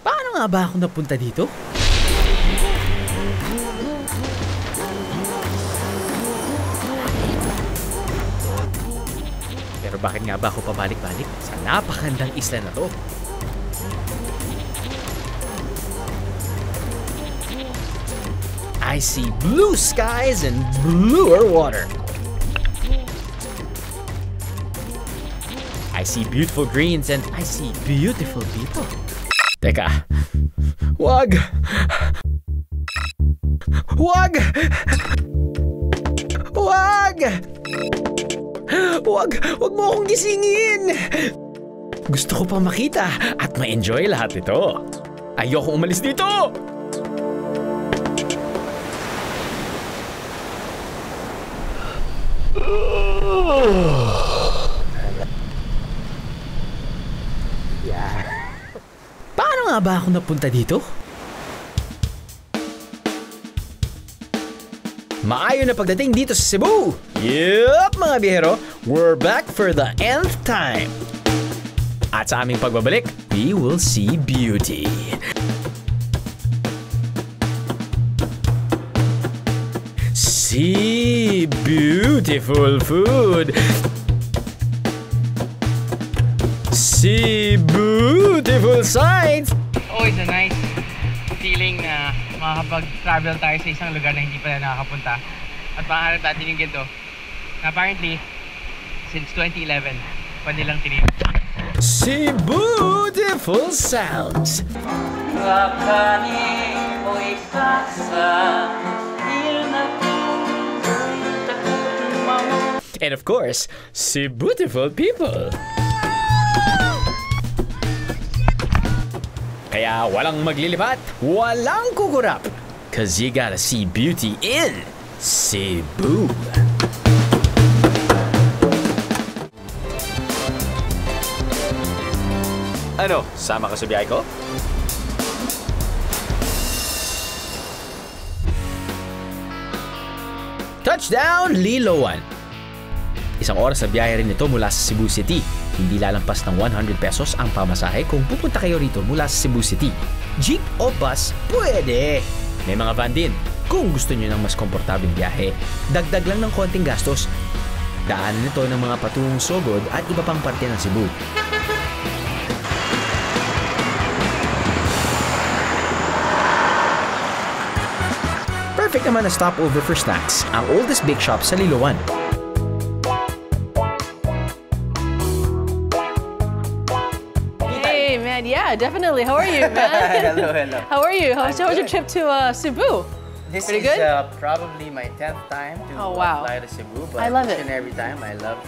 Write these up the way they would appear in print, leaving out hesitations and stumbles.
Paano nga ba ako napunta dito? Pero bakit nga ba ako pabalik-balik sa napakandang isla na to? I see blue skies and bluer water. I see beautiful greens and I see beautiful people. Teka. Wag! Wag! Wag! Wag! Wag mo akong gisingin! Gusto ko pang makita at ma-enjoy lahat ito. Ayoko umalis dito! Paano nga ba ako napunta dito? Maayon na pagdating dito sa Cebu! Yup, mga biyahero! We're back for the nth time! At sa aming pagbabalik, we will see beauty. See beautiful food. See beautiful sights. Always a nice feeling na makakapag-travel tayo sa isang lugar na hindi pa na nakakapunta. At makaharap natin yung ganito. Apparently, since 2011, pa nilang tinip. See beautiful sounds. And of course, see beautiful people. Kaya walang maglilipat, walang kukurap. Cause you gotta see beauty in Cebu. Ano, sama ka sa biyahe ko? Touchdown, Liloan! Isang oras na biyahe rin ito mula sa Cebu City. Hindi lalampas ng 100 pesos ang pamasahe kung pupunta kayo rito mula sa Cebu City. Jeep o bus, pwede! May mga van din. Kung gusto nyo ng mas komportableng biyahe, dagdag lang ng konting gastos. Daanan nito ng mga patungong Sogod at iba pang parte ng Cebu. Perfect naman na stopover for snacks, ang oldest bake shop sa Liloan. Hey man, yeah, definitely. How are you, man? Hello, hello. How are you? How was I'm your good. trip to Cebu? This Pretty is good? Probably my 10th time to Oh, wow. fly to Cebu. But I love each it. and every time, I love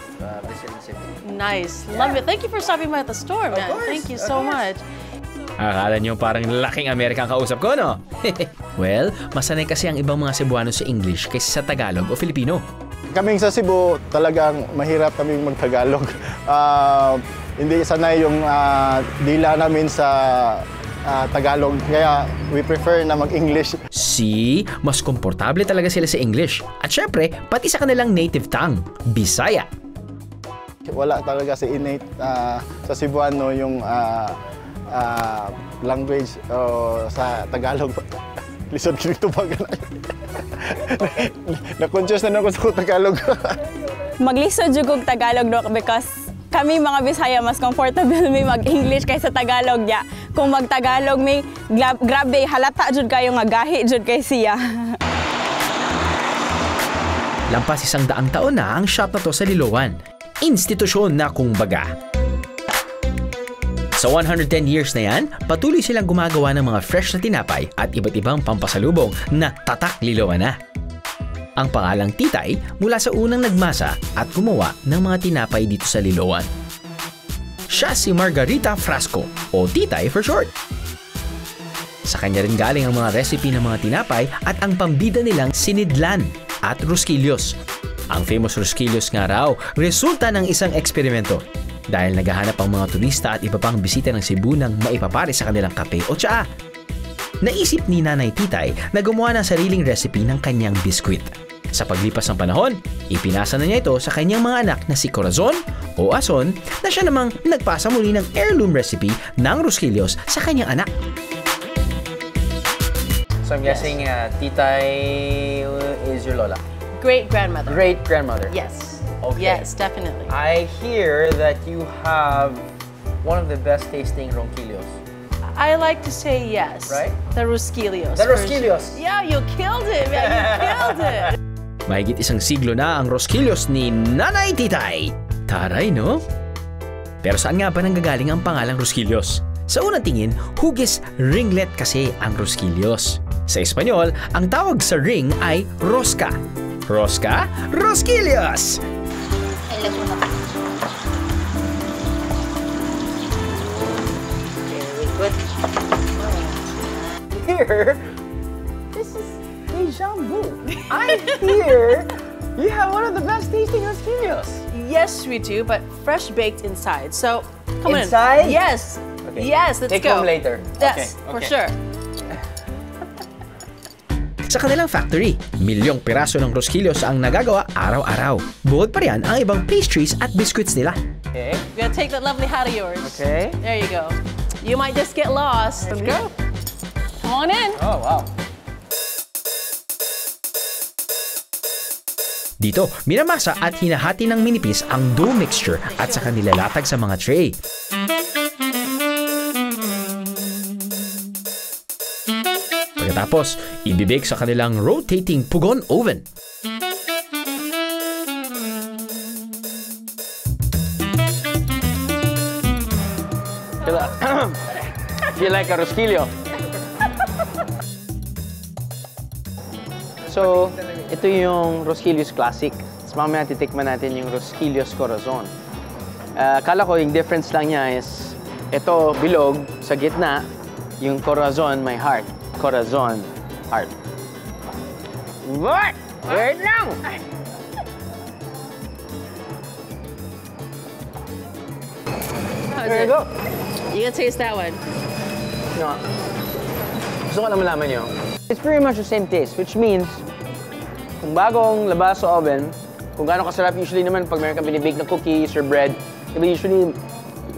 visiting Cebu. Nice. Yeah. Love it. Thank you for stopping by at the store, man. course, Thank you of so course. much. Akala nyo parang laking Amerikang kausap ko, no? Well, masanay kasi ang ibang mga Cebuano sa English kaysa sa Tagalog o Filipino. Kaming sa Cebu, talagang mahirap kaming mag-Tagalog. Hindi sanay yung dila namin sa Tagalog, kaya we prefer na mag-English. See, mas komportable talaga sila sa English. At syempre, pati sa kanilang native tongue, Bisaya. Wala talaga si innate sa Cebuano yung language sa Tagalog. Lisod kinito pa ganun. Na-conscious na ako sa Tagalog. Maglisod jud og Tagalog do because kami mga Bisaya mas comfortable may mag-English kaysa Tagalog ya. Kung mag-Tagalog may grabe halata jud kayo nga gahi jud kay siya. Lampas 100 taon na ang shop na to sa Liloan. Institusyon na kumbaga. Sa 110 years na yan, patuloy silang gumagawa ng mga fresh na tinapay at iba't ibang pampasalubong na tatak Liloan na. Ang pangalang Titay mula sa unang nagmasa at gumawa ng mga tinapay dito sa Liloan. Siya si Margarita Frasco o Titay for short. Sa kanya rin galing ang mga recipe ng mga tinapay at ang pambida nilang sinidlan at rosquillos. Ang famous rosquillos nga raw, resulta ng isang eksperimento. Dahil naghahanap ang mga turista at iba pang bisita ng Cebu ng maipapare sa kanilang kape o tsaa. Naisip ni Nanay Titay na gumawa ng sariling recipe ng kanyang biskwit. Sa paglipas ng panahon, ipinasa na niya ito sa kanyang mga anak na si Corazon, o ason na siya namang nagpasa muli ng heirloom recipe ng Rosquillos sa kanyang anak. So I'm guessing titay is your lola. Great-grandmother. Great-grandmother. Yes. Okay. Yes, definitely. I hear that you have one of the best tasting ronquillos. I like to say yes. Right? The Rosquillos. The Rosquillos. Yeah, you killed it, man. You killed it. Mahigit isang siglo na ang Rosquillos ni Nanay Titay. Taray, no? Pero saan nga ba nanggagaling ang pangalang Rosquillos? Sa unang tingin, hugis ringlet kasi ang Rosquillos. Sa Espanyol, ang tawag sa ring ay rosca. Rosca, Rosquillos! Here, this is deja vu. I hear you have one of the best tasting Rosquillos. Yes, we do, but fresh baked inside. So, come Inside? on. Yes. Okay. Yes, let's Take go. home later. Yes, Okay, for okay. sure. Sa kanilang factory, milyong piraso ng Rosquillos ang nagagawa araw-araw. Bukod pa riyan ang ibang pastries at biscuits nila. Okay. We're gonna take that lovely hat of yours. Okay. There you go. You might just get lost. Let's go. Come on in. Oh, wow. Dito, minamasa at hinahati ng minipis ang dough mixture at saka nilalatag sa mga tray. Pagkatapos, ibibake sa kanilang rotating pugon oven. Feel like a Rosquillo. So, ito yung Rosquillos Classic. Tapos mamaya titikman natin yung Rosquillos Corazon. Akala ko yung difference lang niya is ito bilog sa gitna, yung Corazon may heart. Corazon, heart. What? Wait lang! How's There it? you go. You can taste that one. No. Gusto ko lang malaman nyo. It's pretty much the same taste, which means kung bagong labas sa oven, kung gaano kasarap usually naman pag meron kang binibake na cookies or bread, diba usually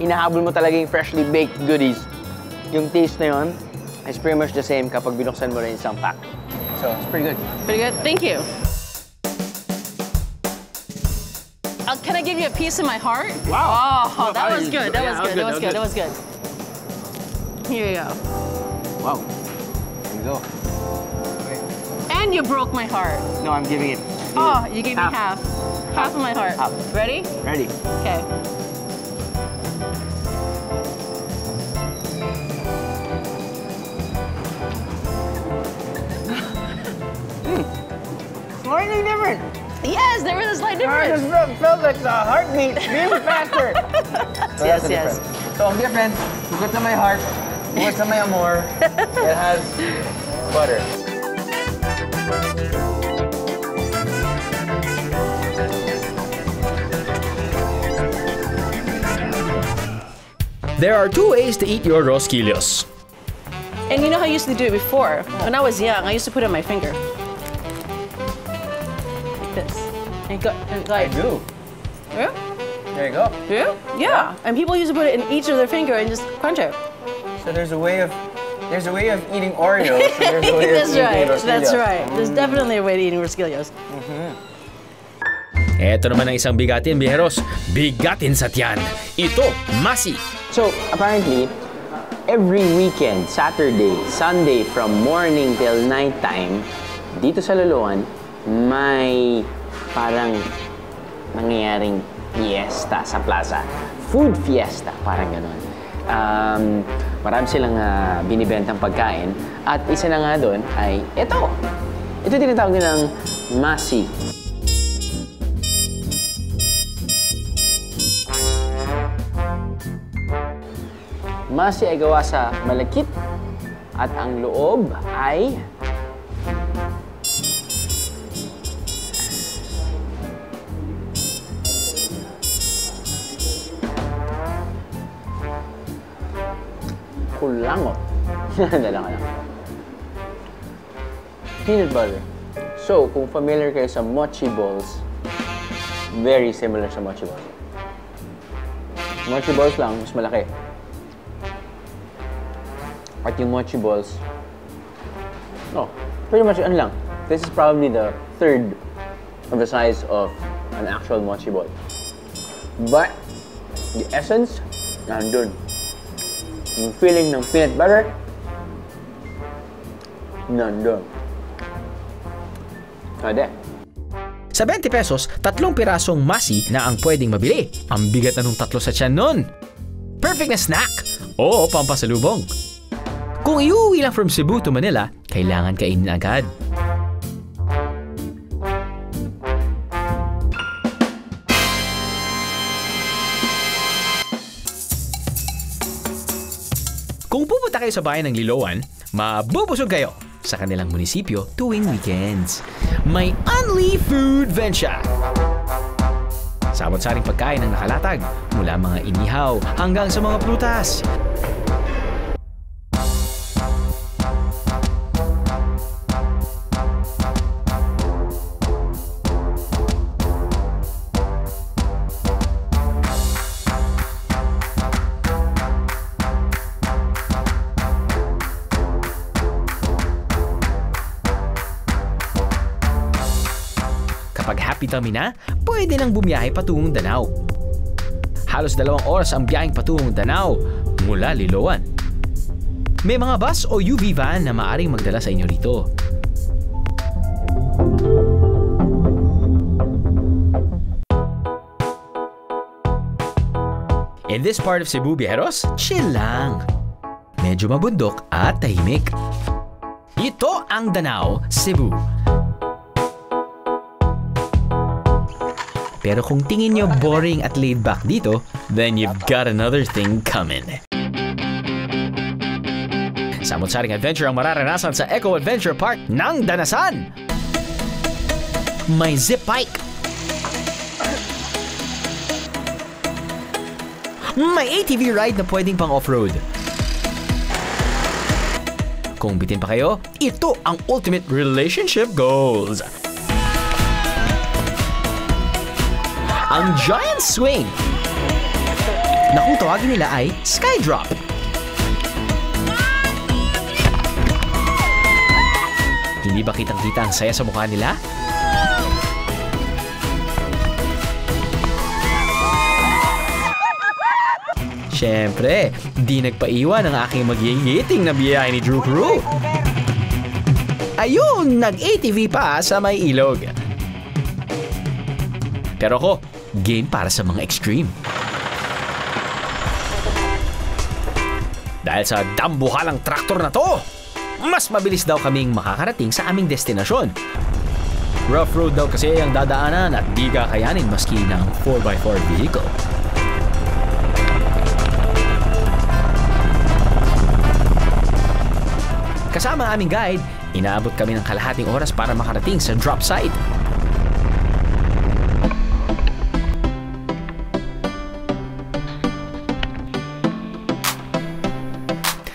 inahabol mo talaga yung freshly baked goodies. Yung taste na yun is pretty much the same kapag binuksan mo rin isang pack. So, it's pretty good. Pretty good. Thank you. Can I give you a piece of my heart? Wow. Oh, that was good. That Yeah, was good. That was good. That was good. Here you go. Wow. Here we go. And you broke my heart. No, I'm giving it. Oh, you gave me Half. half. Half of my heart. Half. Ready? Ready. Okay. Slightly different. Yes, there was a slight difference. It felt like the heartbeat being faster. So Yes, that's the yes. difference. So ang difference, bukod sa may heart, bukod sa may amor, it has butter. There are two ways to eat your Rosquillos. And you know how I used to do it before? When I was young, I used to put it on my finger. Like this. And go, and I like, do. yeah? There you go. Yeah. And people used to put it in each of their finger and just crunch it. So there's a way of eating Oreos. So there's a way That's of eating right. Rosquillos. That's right. There's definitely a way to eating Rosquillos. Eto naman ang isang bigatin, biheros. Bigatin sa tiyan. Ito, masi. So apparently, every weekend, Saturday, Sunday, from morning till nighttime, dito sa Loloan, may parang nangyayaring fiesta sa plaza. Food fiesta, parang ganun. Marami silang binibentang pagkain. At isa na nga doon ay ito. Ito tinatawag nilang masi. Masi ay gawa sa malakit at ang loob ay kulangot. Dala ka lang. Peanut butter. So, kung familiar kayo sa mochi balls, very similar sa mochi balls. Mochi balls lang, mas malaki. At yung mochi balls, no, pretty much ano lang. This is probably the third of the size of an actual mochi ball. But, the essence, nandun. Yung feeling ng peanut butter, nandun. Ade. Sa 20 pesos, 3 pirasong masi na ang pwedeng mabili. Ang bigat na nung 3 sa tiyan nun. Perfect na snack o pampasalubong. Kung iuwi lang from Cebu to Manila, kailangan kainin agad. Kung pupunta kayo sa bayan ng Liloan, mabubusog kayo sa kanilang munisipyo tuwing weekends. May Unli Food Venture. Samot-saring pagkain ang nakalatag mula mga inihaw hanggang sa mga prutas. Kapag happy tummy na, pwede nang bumiyahe patungong Danao. Halos 2 oras ang biyaheng patungong Danao mula Liloan. May mga bus o UV van na maaring magdala sa inyo rito. In this part of Cebu, Bieros, chill lang. Medyo mabundok at tahimik. Ito ang Danao, Cebu. Pero kung tingin nyo boring at laid back dito, then you've got another thing coming. Samot-saring adventure ang mararanasan sa Eco Adventure Park ng Danasan. May zip bike. May ATV ride na pwedeng pang off-road. Kung bitin pa kayo, ito ang ultimate relationship goals. Ang giant swing na kung tawagin nila ay Skydrop. Hindi ba kitang-kita ang saya sa mukha nila? Siyempre, di nagpaiwan ang aking magigiting na biyahe ni Drew Crew. Ayun, nag-ATV pa sa may ilog. Pero ako, game para sa mga extreme. Dahil sa dambuhalang traktor na to, mas mabilis daw kaming makakarating sa aming destinasyon. Rough road daw kasi ang dadaanan at di kakayanin maski ng 4x4 vehicle. Kasama ang aming guide, inaabot kami ng kalahating oras para makarating sa drop site.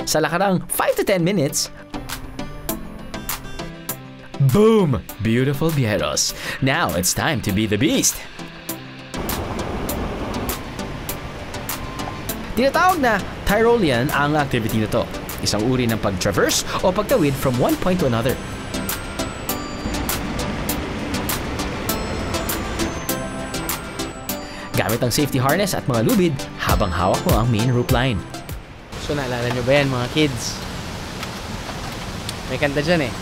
Sa lakarang 5 to 10 minutes, boom! Beautiful Bieros. Now it's time to be the beast. Tinatawag na Tyrolean ang activity na to. Isang uri ng pag-traverse o pagtawid from one point to another. Gamit ang safety harness at mga lubid habang hawak mo ang main rope line. So naalala nyo ba yan mga kids? May kanta dyan eh.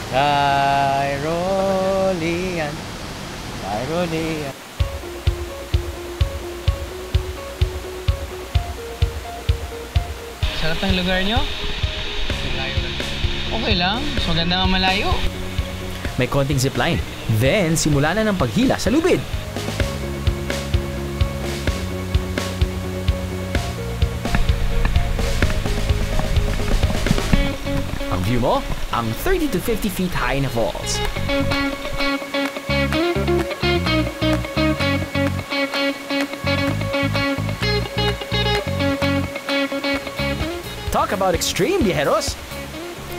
Tyrolean, Tyrolean. Sarap ng lugar nyo? Okay lang, so ganda nga malayo. May konting zipline. Then, simula na ng paghila sa lubid. Ang view mo, ang 30 to 50 feet high na falls. Talk about extreme, Bieros!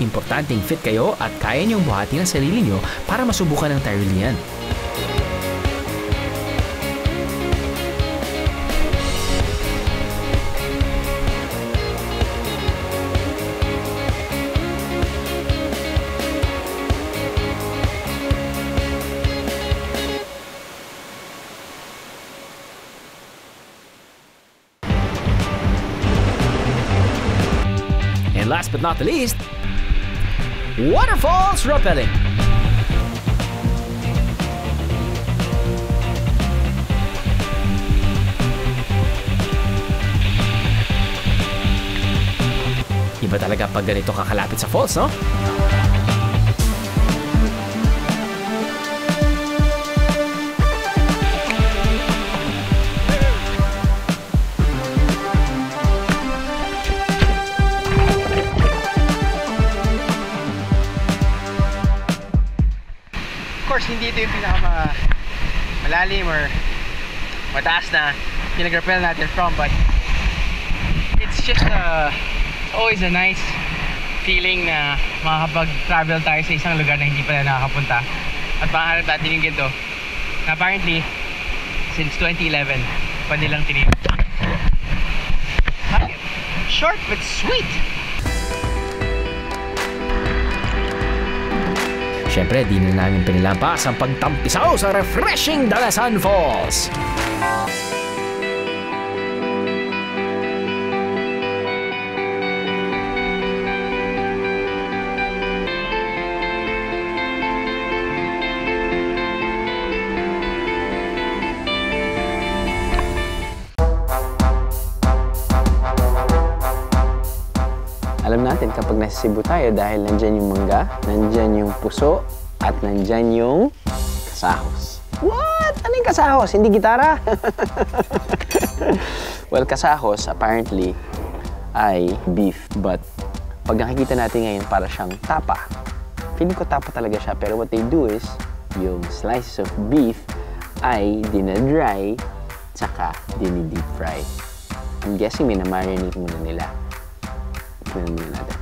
Importanteng fit kayo at kaya niyong buhatin ang sarili niyo para masubukan ang Tyrolean. And last but not the least, waterfalls rappelling. Iba talaga pag ganito kakalapit sa falls, no? Of course, hindi ito yung malalim or mataas na pinag-rappel natin from, but it's just always a nice feeling na makakapag-travel tayo sa isang lugar na hindi pa na nakakapunta at makahanap natin yung ginto na apparently since 2011 pa nilang tinignan. Short but sweet! Siyempre, di na namin pinilampas ang pagtampisaw sa refreshing Dalasan Falls. Alam natin kapag nasa Cebu tayo dahil nandyan yung mangga, nandyan yung puso, at nandyan yung kasahos. What? Ano yung kasahos? Hindi gitara? Well, kasahos apparently ay beef, but pag nakikita natin ngayon para siyang tapa. Feeling ko tapa talaga siya, pero what they do is yung slices of beef ay dinadry tsaka dini-deep fry. I'm guessing minamarinate muna nila. Tignan muna natin.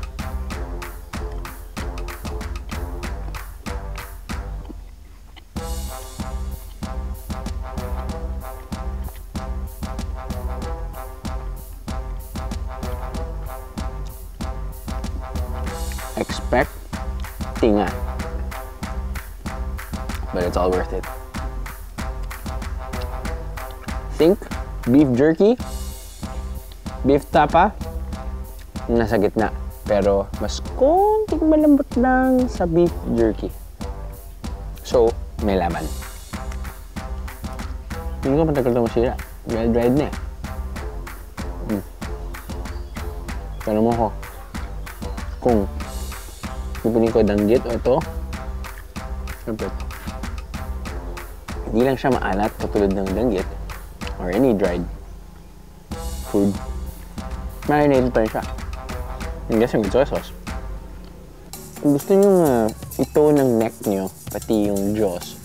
Expect tinga. But it's all worth it. Think beef jerky, beef tapa, nasa gitna. Pero mas konting malambot lang sa beef jerky. So, may laman. Hindi ko matagal na masira. Dried na eh. Tanong mo ko kung pipiliin ko danggit o ito. Siyempre, hindi lang siya maalat katulad ng danggit or any dried food. Marinated pa rin siya. I'm guessing with soy sauce. Kung gusto nyo ito ng neck nyo, pati yung jaws,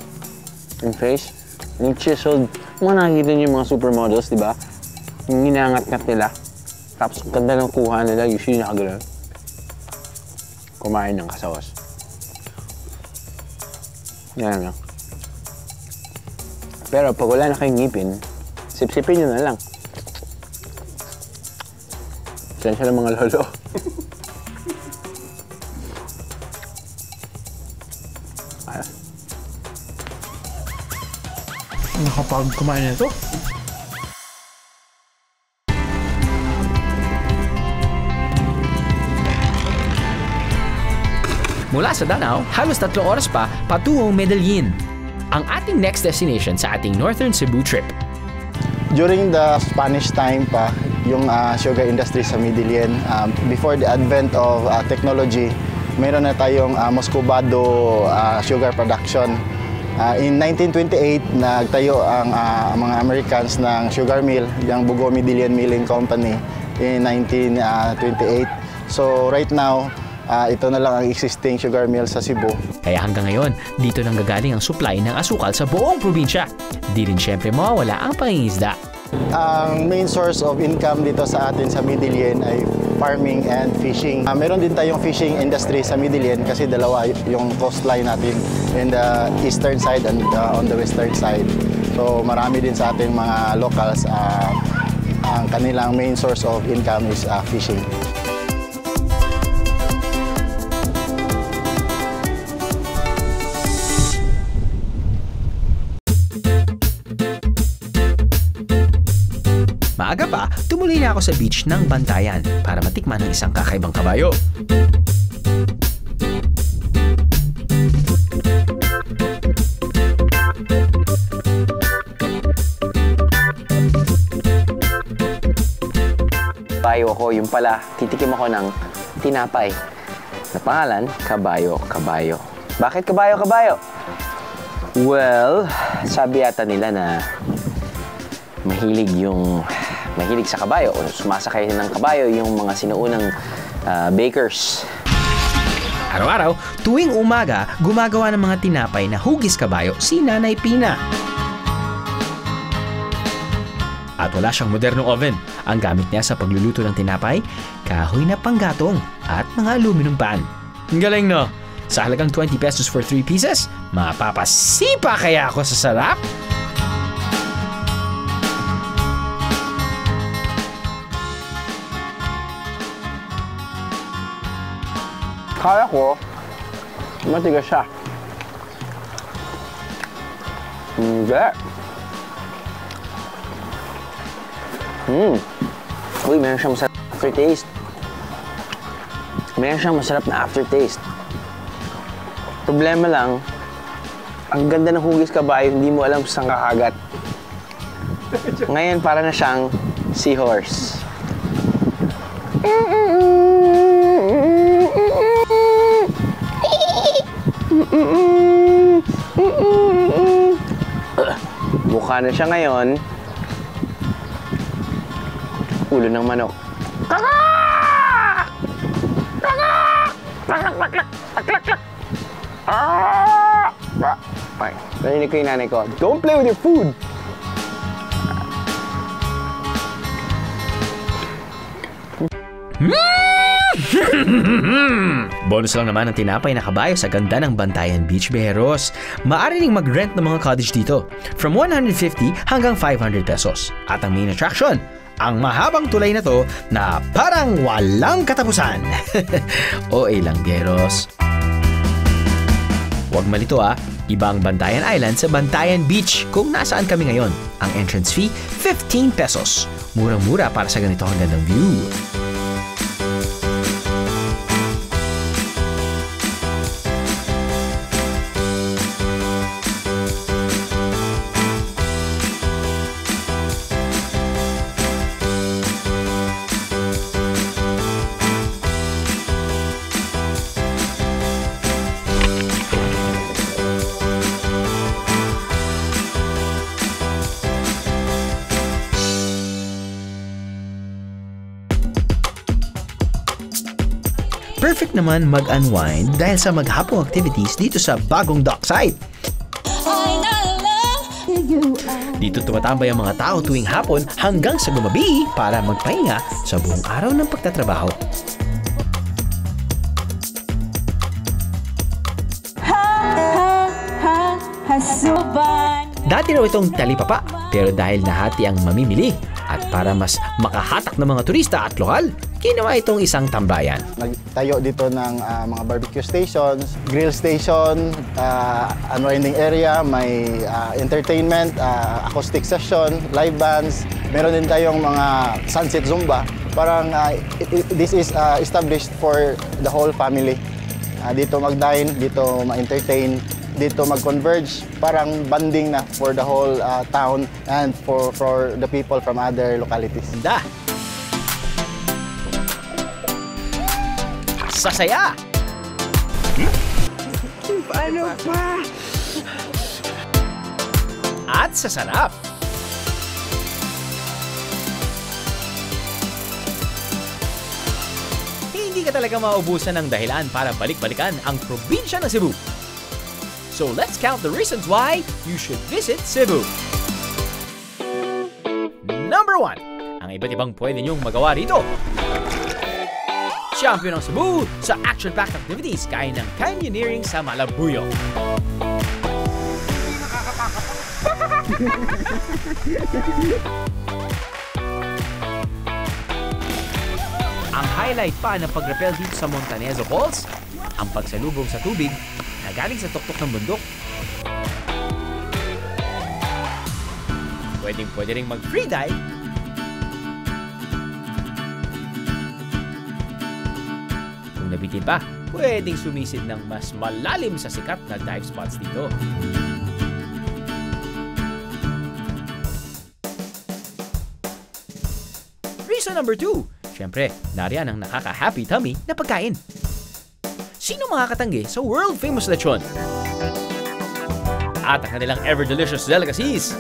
yung face, yung chiseled, mga nakikita nyo yung mga supermodels, di ba? Yung ginangat-ngat nila. Tapos ganda ng kuha nila, usually nakagano'n. Kumain ng kasawas. Yan lang. Pero pag wala na kayong ngipin, sip-sipin nyo na lang. Sensya ng mga lolo. Ayos. Nakapagod kumain na ito. Mula sa Danao, halos 3 oras pa patungong Medellin, ang ating next destination sa ating Northern Cebu trip. During the Spanish time pa, yung sugar industry sa Medellin, before the advent of technology, mayroon na tayong Muscovado sugar production. In 1928, nagtayo ang mga Americans ng sugar mill, yung Bugo Medellin Milling Company in 1928. So right now, ito na lang ang existing sugar mill sa Cebu. Kaya hanggang ngayon, dito nang gagaling ang supply ng asukal sa buong probinsya. Di rin syempre mawawala ang pangingisda. Ang main source of income dito sa atin sa Medellin ay farming and fishing. Meron din tayong fishing industry sa Medellin kasi dalawa yung coastline natin in the eastern side and on the western side. So marami din sa ating mga locals, ang kanilang main source of income is fishing. maaga pa, tumuloy na ako sa beach ng Bantayan para matikman ng isang kakaibang kabayo. Kabayo ako, yung pala, titikim ako ng tinapay na pangalan, kabayo, kabayo. Bakit kabayo, kabayo? Well, sabi yata nila na mahilig sa kabayo o sumasakay ng kabayo yung mga sinuunang bakers. Araw-araw, tuwing umaga, gumagawa ng mga tinapay na hugis kabayo si Nanay Pina. At wala siyang modernong oven. Ang gamit niya sa pagluluto ng tinapay, kahoy na panggatong at mga aluminum pan. Ang galing, no? Sa halagang 20 pesos for 3 pieces, mapapasipa kaya ako sa sarap? Kala ko, matigas siya. Hindi. Uy, meron siyang masarap na aftertaste. Meron siyang masarap na aftertaste. Problema lang, ang ganda ng hugis kabayo, hindi mo alam saan kakagat. Ngayon, para na siyang seahorse. Mukha na siya ngayon. Ulo ng manok. Okay, narinig ko yung nanay ko. Don't play with your food! Bonus lang naman ang tinapay na kabayo sa ganda ng Bantayan Beach, Bejeros. Maaari ring mag-rent ng mga cottage dito. From 150 hanggang 500 pesos. At ang main attraction, ang mahabang tulay na to na parang walang katapusan. OA lang, Bejeros. Huwag malito iba ang Bantayan Island sa Bantayan Beach kung nasaan kami ngayon. Ang entrance fee, 15 pesos. Murang-mura para sa ganito ang gandang view. Perfect naman mag-unwind dahil sa maghapong activities dito sa bagong dockside. Dito tumatambay ang mga tao tuwing hapon hanggang sa gumabi para magpahinga sa buong araw ng pagtatrabaho. Dati raw itong talipapa, pero dahil nahati ang mamimili at para mas makahatak ng mga turista at lokal, ginawa itong isang tambayan. Nagtayo dito ng mga barbecue stations, grill station, unwinding area, may entertainment, acoustic session, live bands. Meron din tayong mga sunset zumba. Parang this is established for the whole family. Dito mag-dine, dito ma-entertain, dito mag-converge. Parang banding na for the whole town and for the people from other localities. Sasaya! Paano pa? At sasarap! Hindi ka talaga maubusan ng dahilan para balik-balikan ang probinsya ng Cebu. So let's count the reasons why you should visit Cebu. Number 1, ang iba't ibang pwede niyong magawa rito. Champion ng Cebu sa action-packed activities gaya ng canyoneering sa Malabuyo. Ang highlight pa ng pag-rappel dito sa Montañeso Falls, ang pagsalubong sa tubig na galing sa tuktok ng bundok. Pwede ring mag-free dive nabitin pa, pwedeng sumisid ng mas malalim sa sikat na dive spots dito. Reason number 2, syempre, nariyan ang nakaka-happy tummy na pagkain. Sino makakatanggi sa world-famous lechon? At ang kanilang ever-delicious delicacies.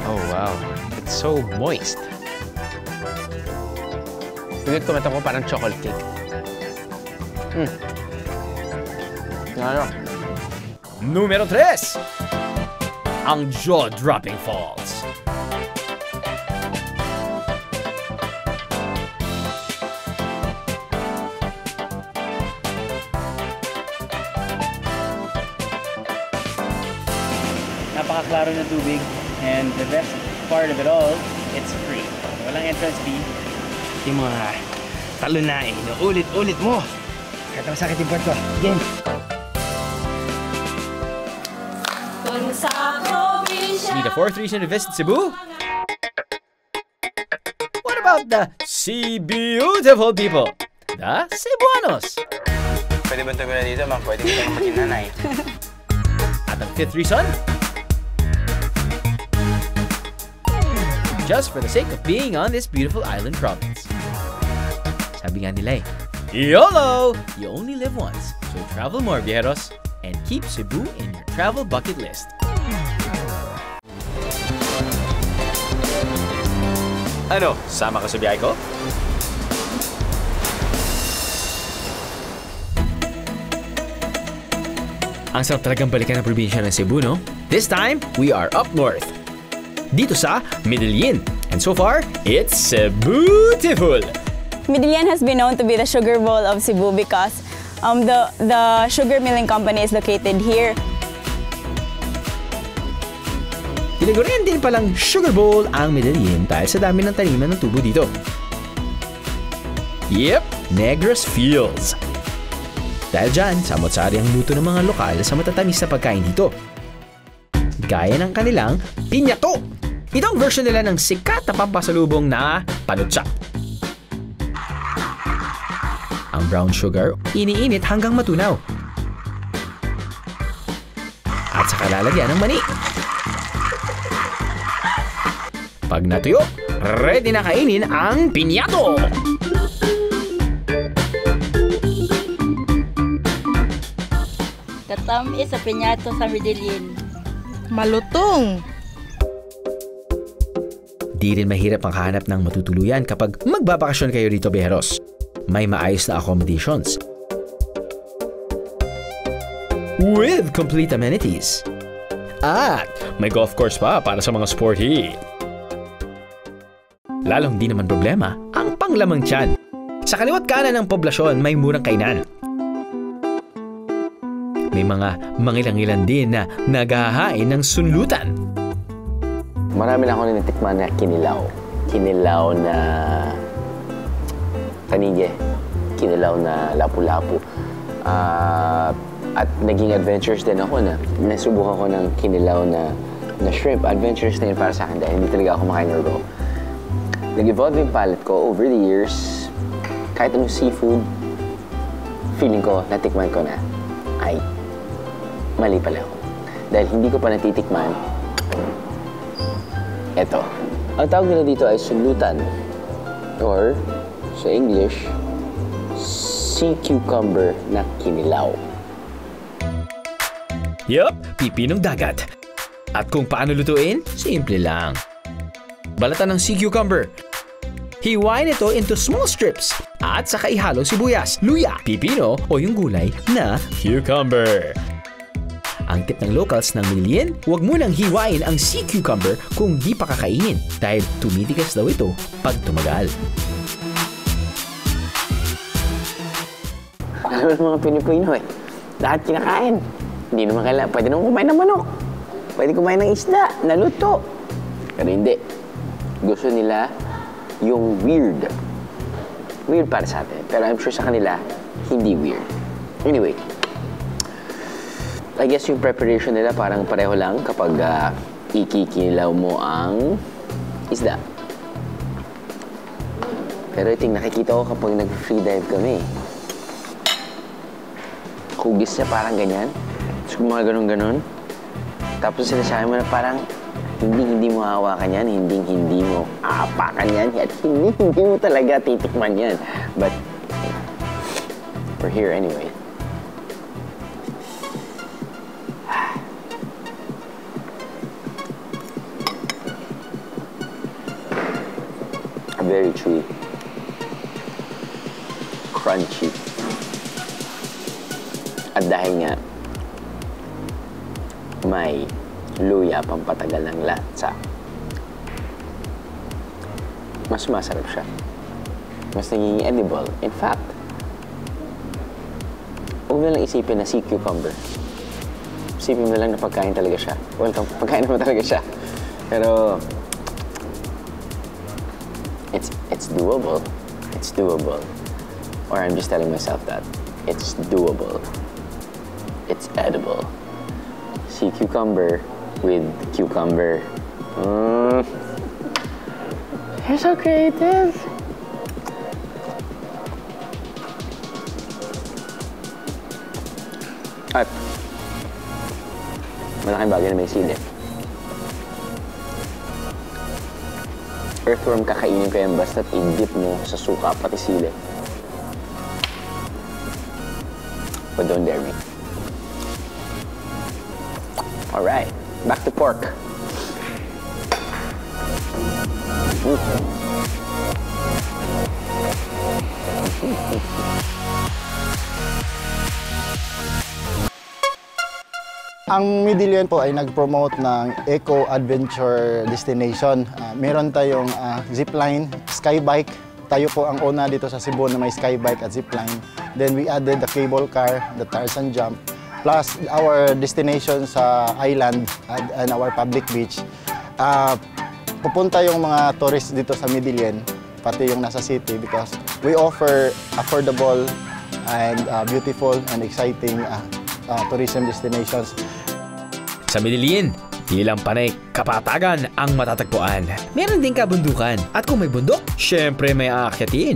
Oh, wow. It's so moist. Pilit kumata ko parang chocolate cake. Ano? Numero 3, ang jaw-dropping falls. Napakaklaro na tubig, and the best part of it all, it's free. Walang entrance fee. Yung mga talunain, ulit-ulit mo. Kahit masakit yung buwan ko. Game! Need a fourth reason to visit Cebu? What about the sea beautiful people? The Cebuanos. Pwede ba tagulan dito, ma'am? Pwede kita maging nanay. At ang fifth reason? Just for the sake of being on this beautiful island province. Sabi nga nila YOLO! You only live once, so travel more, viajeros, and keep Cebu in your travel bucket list. Ano, sama ka sa biyahe ko? Ang sarap talagang balikan ng probinsya ng Cebu, no? This time, we are up north. Dito sa Medellin. And so far, it's Cebutiful! Medellin has been known to be the sugar bowl of Cebu because the sugar milling company is located here. Tinagurian din palang sugar bowl ang Medellin dahil sa dami ng taniman ng tubo dito. Yep, Negros Fields. Dahil dyan, samot-sari ang luto ng mga lokal sa matatamis na pagkain dito. Gaya ng kanilang pinyato. Ito ang version nila ng sikat na pampasalubong na panutsa. Ang brown sugar, iniinit hanggang matunaw. At saka lalagyan ng mani. Pag natuyo, ready na kainin ang pinyato! Katamis sa pinyato sa Medellin. Malutong! Di rin mahirap ang hanap ng matutuluyan kapag magbabakasyon kayo dito, viajeros. May maayos na accommodations. With complete amenities. At may golf course pa para sa mga sporty. Lalong di naman problema ang panglamang tiyan. Sa kaliwat kanan ng poblasyon may murang kainan. May mga mangilang-ilan din na naghahain ng sunlutan. Marami na ako nanitikman na kinilaw. Kinilaw na tanige. Kinilaw na lapu-lapu. At naging adventures din ako na nasubukan ko ng kinilaw na shrimp. Adventures na yun para sa akin dahil hindi talaga ako makain ng raw. Nag-evolve yung palate ko over the years. Kahit anong seafood, feeling ko, natikman ko na, ay, mali pala ako. Dahil hindi ko pa natitikman, eto. Ang tawag nila dito ay sunlutan. Or, sa English, sea cucumber na kinilaw. Yup, pipinong dagat. At kung paano lutuin, simple lang. Balatan ng sea cucumber. Hiwain ito into small strips at saka ihalo sibuyas, luya, pipino o yung gulay na cucumber. Ang tip ng locals ng Medellin, huwag munang hiwain ang sea cucumber kung di pa kakainin dahil tumitigas daw ito pag tumagal. Alam mo mga Pilipino lahat kinakain. Hindi naman kailangan. Pwede naman kumain ng manok. Pwede kumain ng isda, naluto. Pero hindi. Gusto nila yung weird. Weird para sa atin. Pero I'm sure sa kanila, hindi weird. Anyway, I guess yung preparation nila parang pareho lang kapag ikikinilaw mo ang isda. Pero ito yung nakikita ko kapag nag-free dive kami. Hugis siya parang ganyan. Tapos mga ganun-ganun. Tapos sinasabi mo na parang hindi mo hawakan yan, hindi mo aapakan yan, at hindi mo talaga titikman yan. But we're here anyway. Very chewy. Crunchy. At dahil nga may luya pampatagal ng latsa, mas masarap siya. Mas naging edible. In fact, huwag mo lang isipin na sea cucumber. Isipin mo lang na pagkain talaga siya. Well, pagkain naman talaga siya. Pero it's doable. It's doable. Or I'm just telling myself that. It's doable. It's edible. Sea cucumber with cucumber. You're so creative. At malaking bagay na may sili. Earthworm kakainin ko yan basta't i-dip mo sa suka pati sili. But don't dare me. Alright, back to pork. Ang Midillion po ay nag-promote ng eco-adventure destination. Meron tayong zipline, skybike. Tayo po ang una dito sa Cebu na may skybike at zipline. Then we added the cable car, the Tarzan jump, plus our destination sa island and our public beach. Pupunta yung mga tourists dito sa Midillion, pati yung nasa city, because we offer affordable and beautiful and exciting tourism destinations. Sa Midillion, di lang panay kapatagan ang matatagpuan. Meron din kabundukan. At kung may bundok, syempre may aakyatin.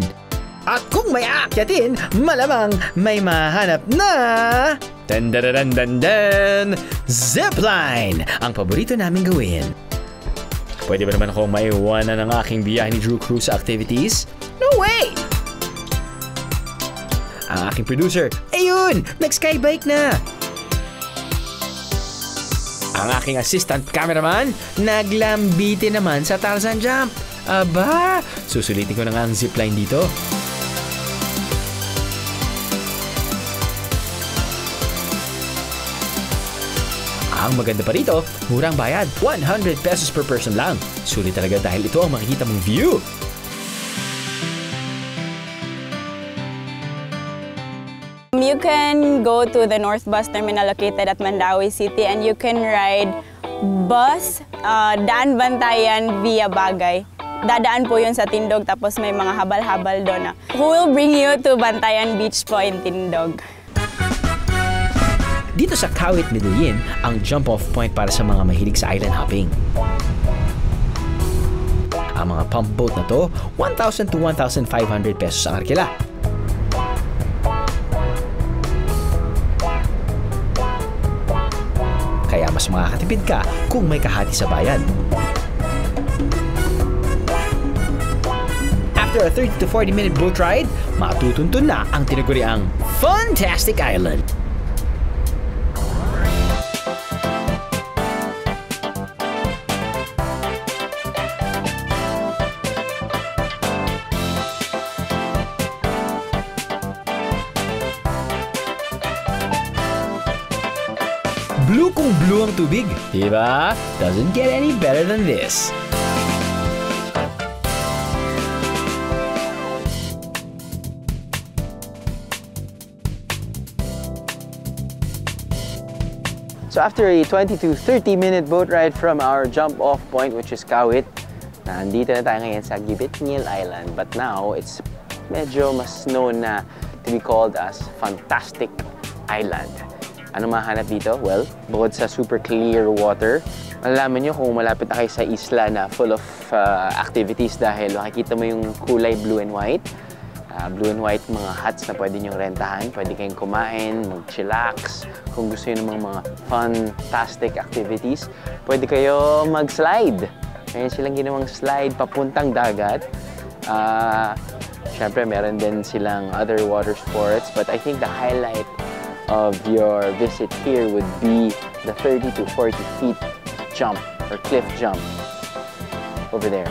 At kung may aakyatin, malamang may mahanap na dan-dan-dan-dan-dan! Zipline! Ang paborito namin gawin. Pwede ba naman akong maiwanan ng aking biyahe ni Drew Cruz sa activities? No way! Ang aking producer, ayun! Nag-skybike na! Ang aking assistant cameraman, naglambiti naman sa Tarzan Jump. Aba, susulitin ko na nga ang zipline dito. Ang maganda pa rito, murang bayad, 100 pesos per person lang. Sulit talaga dahil ito ang makikita mong view. You can go to the North Bus Terminal located at Mandawi City and you can ride bus Daan Bantayan via Bagay. Dadaan po yun sa Tindog tapos may mga habal-habal doon na who will bring you to Bantayan Beach po in Tindog. Dito sa Kawit, Midillion, ang jump-off point para sa mga mahilig sa island hopping. Ang mga pump boat na to, 1,000 to 1,500 pesos ang arkila. Kaya mas makakatipid ka kung may kahati sa bayan. After a 30 to 40 minute boat ride, matutuntun na ang tinaguriang Funtastic Island. Blue kung blue ang tubig, diba? Doesn't get any better than this. So after a 20 to 30 minute boat ride from our jump-off point, which is Kawit, nandito na tayo ngayon sa Gibitngil Island. But now, it's medyo mas known na to be called as Funtastic Island. Ano mahanap dito? Well, bukod sa super clear water, malalaman nyo kung malapit na kayo sa isla na full of activities dahil makikita mo yung kulay blue and white. Blue and white mga huts na pwede nyong rentahan. Pwede kayong kumain, mag-chillax. Kung gusto nyo namang mga fantastic activities, pwede kayo mag-slide. Mayroon silang ginawang slide papuntang dagat. Siyempre, meron din silang other water sports. But I think the highlight of your visit here would be the 30 to 40 feet jump or cliff jump over there,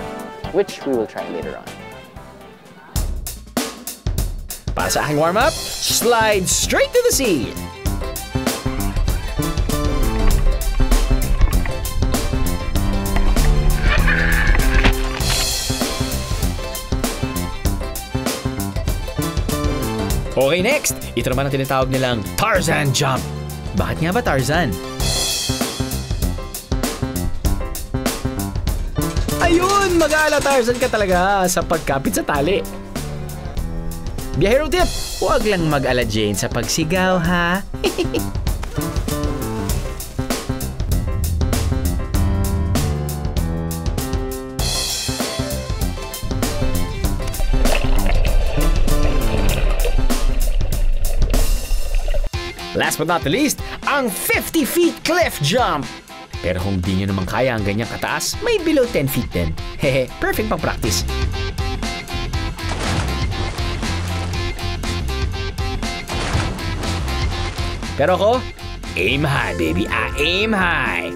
which we will try later on. Para sa aking warm-up, slide straight to the sea! Okay, next! Ito naman ang tinatawag nilang Tarzan Jump. Bakit nga ba Tarzan? Ayun! Mag-aala Tarzan ka talaga sa pagkapit sa tali. Biyahero tip! Huwag lang mag-ala Jane sa pagsigaw, ha? Last but not the least, ang 50 feet cliff jump! Pero kung di nyo naman kaya ang ganyang kataas, may below 10 feet din. Hehe, perfect pang practice. Pero ako, aim high, baby. I aim high.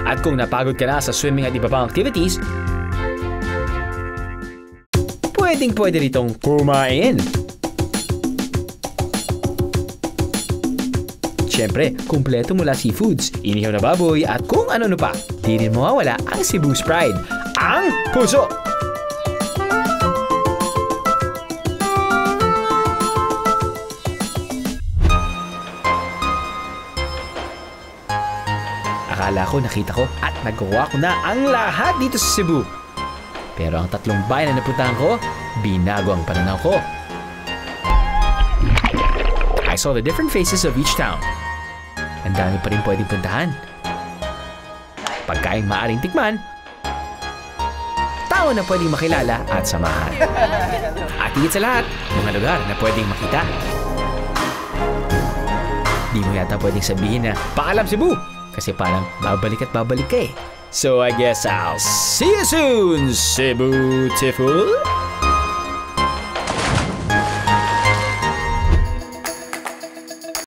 At kung napagod ka na sa swimming at iba pang activities, pwedeng-pwede ritong kumain. Siyempre, kumpleto mula seafoods, inihaw na baboy at kung ano-ano pa. Di rin mawawala ang Cebu's Pride, ang puso! Akala ko, nakita ko at nagawa ko na ang lahat dito sa Cebu. Pero ang tatlong bayan na napuntahan ko, binago ang pananaw ko. I saw the different faces of each town. Ang dami pa rin pwedeng puntahan. Pagkain maaring tikman, tao na pwedeng makilala at samahan. At higit sa lahat, mga lugar na pwedeng makita. Di mo yata pwedeng sabihin na, paalam Cebu! Kasi parang babalik at babalik ka eh. So I guess I'll see you soon, Cebu-tiful!